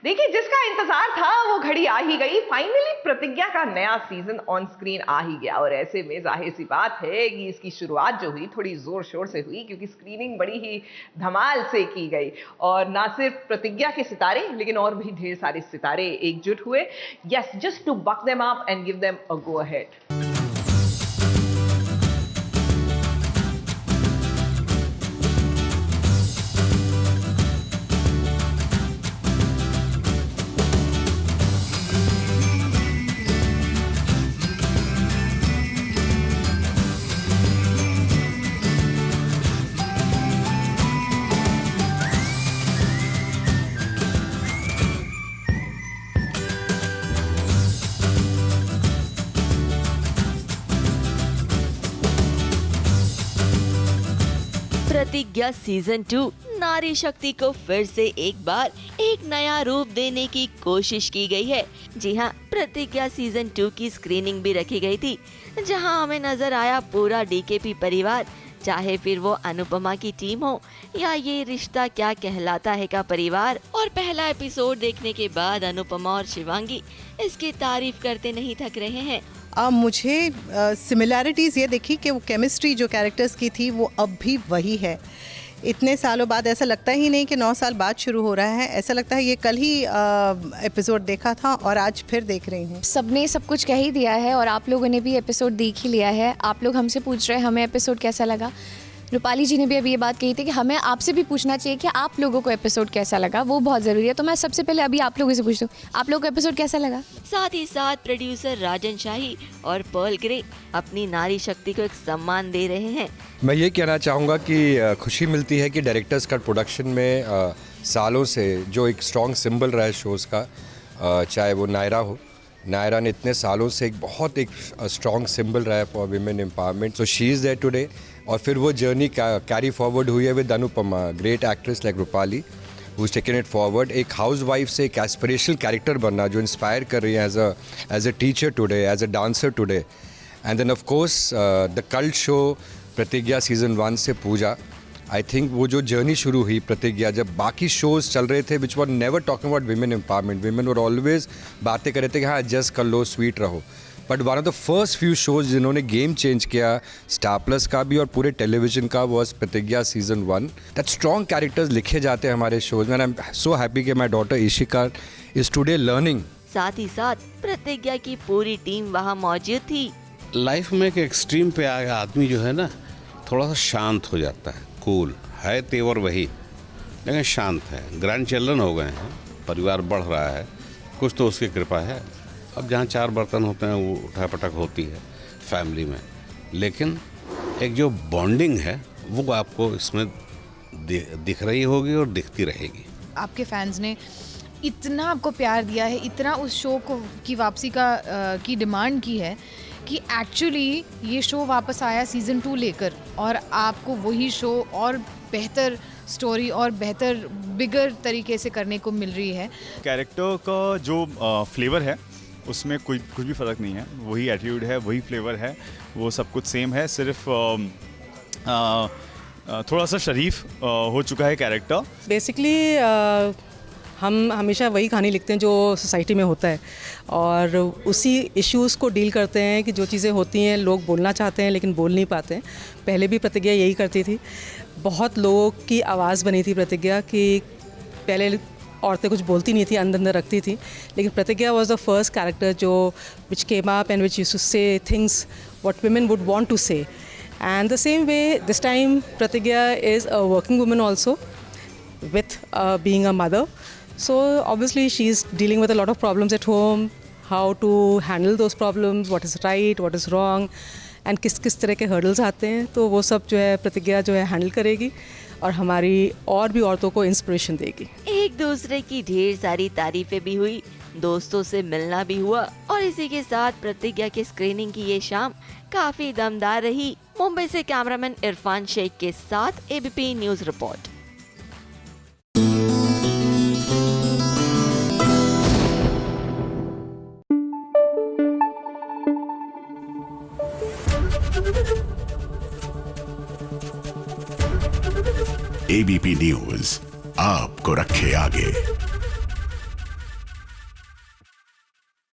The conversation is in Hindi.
देखिए, जिसका इंतजार था वो घड़ी आ ही गई। फाइनली प्रतिज्ञा का नया सीजन ऑन स्क्रीन आ ही गया और ऐसे में जाहिर सी बात है कि इसकी शुरुआत जो हुई थोड़ी जोर शोर से हुई, क्योंकि स्क्रीनिंग बड़ी ही धमाल से की गई और ना सिर्फ प्रतिज्ञा के सितारे लेकिन और भी ढेर सारे सितारे एकजुट हुए, yes, just to buck them up and give them a go ahead. Pratigya season 2 नारी शक्ति को फिर से एक बार एक नया रूप देने की कोशिश की गई है। जी हाँ, प्रतिज्ञा सीजन 2 की स्क्रीनिंग भी रखी गई थी, जहां हमें नजर आया पूरा डीकेपी परिवार, चाहे फिर वो अनुपमा की टीम हो या ये रिश्ता क्या कहलाता है का परिवार। और पहला एपिसोड देखने के बाद अनुपमा और शिवांगी इसकी तारीफ करते नहीं थक रहे हैं। मुझे सिमिलैरिटीज़ ये देखी कि वो केमिस्ट्री जो कैरेक्टर्स की थी वो अब भी वही है। इतने सालों बाद ऐसा लगता ही नहीं कि 9 साल बाद शुरू हो रहा है, ऐसा लगता है ये कल ही एपिसोड देखा था और आज फिर देख रही हूँ। सबने सब कुछ कह ही दिया है और आप लोगों ने भी एपिसोड देख ही लिया है। आप लोग हमसे पूछ रहे हैं हमें एपिसोड कैसा लगा। रूपाली जी ने भी अभी ये बात कही थी कि हमें आपसे भी पूछना चाहिए कि आप लोगों को एपिसोड कैसा लगा, वो बहुत ज़रूरी है। तो मैं सबसे पहले अभी आप लोगों से पूछती हूँ, आप लोगों को एपिसोड कैसा लगा? साथ ही साथ प्रोड्यूसर राजन शाही और पर्ल ग्रे अपनी नारी शक्ति को एक सम्मान दे रहे हैं। मैं ये कहना चाहूँगा कि खुशी मिलती है कि डायरेक्टर्स का प्रोडक्शन में सालों से जो एक स्ट्रॉन्ग सिंबल रहा है शोज़ का, चाहे वो नायरा हो, नायरा ने इतने सालों से एक स्ट्रॉन्ग सिंबल रहा है for women empowerment, so she is there today. और फिर वो जर्नी कैरी फॉरवर्ड हुई है with Anupama, great actress like Rupali who's taken it forward। एक हाउस वाइफ से एक एस्पिरेशनल कैरेक्टर बनना जो इंस्पायर कर रही है as a teacher today, as a dancer today. And then of course the cult show Pratigya season 1 से पूजा। आई थिंक वो जो जर्नी शुरू हुई प्रतिज्ञा, जब बाकी शोज चल रहे थे which were never talking about women empowerment, women were always बातें कर रहे थे कि हाँ एडजस्ट कर लो, स्वीट रहो, but one of the first few shows जिन्होंने गेम चेंज किया स्टार प्लस का भी और पूरे टेलीविजन का वॉज प्रतिज्ञा सीजन 1। दैट स्ट्रॉन्ग कैरेक्टर्स लिखे जाते हैं हमारे शोज में। आई एम सो हैप्पी कि my daughter Ishika is today learning. साथ ही साथ प्रतिज्ञा की पूरी टीम वहाँ मौजूद थी। लाइफ में एक एक्सट्रीम पे आ गया आदमी जो है ना, थोड़ा सा शांत हो जाता है। कूल है तेवर वही, लेकिन शांत है। ग्रैंड चिल्ड्रन हो गए हैं, परिवार बढ़ रहा है, कुछ तो उसकी कृपा है। अब जहाँ 4 बर्तन होते हैं वो उठा पटक होती है फैमिली में, लेकिन एक जो बॉन्डिंग है वो आपको इसमें दिख रही होगी और दिखती रहेगी। आपके फैंस ने इतना आपको प्यार दिया है, इतना उस शो को की वापसी की डिमांड की है कि एक्चुअली ये शो वापस आया सीज़न 2 लेकर, और आपको वही शो और बेहतर स्टोरी और बेहतर बिगर तरीके से करने को मिल रही है। कैरेक्टर का जो फ्लेवर है उसमें कुछ भी फ़र्क नहीं है, वही एटीट्यूड है, वही फ्लेवर है, वो सब कुछ सेम है। सिर्फ थोड़ा सा शरीफ हो चुका है कैरेक्टर। बेसिकली हम हमेशा वही कहानी लिखते हैं जो सोसाइटी में होता है और उसी इश्यूज़ को डील करते हैं कि जो चीज़ें होती हैं लोग बोलना चाहते हैं लेकिन बोल नहीं पाते हैं। पहले भी प्रतिज्ञा यही करती थी, बहुत लोगों की आवाज़ बनी थी प्रतिज्ञा कि पहले औरतें कुछ बोलती नहीं थी, अंदर अंदर रखती थी, लेकिन प्रतिज्ञा वाज द फर्स्ट कैरेक्टर जो which came up and which used to say things what women would want to say. And the same way this time Pratigya is a working woman also with being a mother. So obviously she's dealing with a lot of problems at home, how to handle those problems, what is right, what is wrong, and किस तरह के हर्डल्स आते हैं, तो वो सब जो है प्रतिज्ञा जो है हैंडल करेगी और हमारी और भी औरतों को इंस्पिरेशन देगी। एक दूसरे की ढेर सारी तारीफें भी हुई, दोस्तों से मिलना भी हुआ और इसी के साथ प्रतिज्ञा की स्क्रीनिंग की ये शाम काफी दमदार रही। मुंबई से कैमरामैन इरफान शेख के साथ ABP news report. ABP news आपको रखे आगे।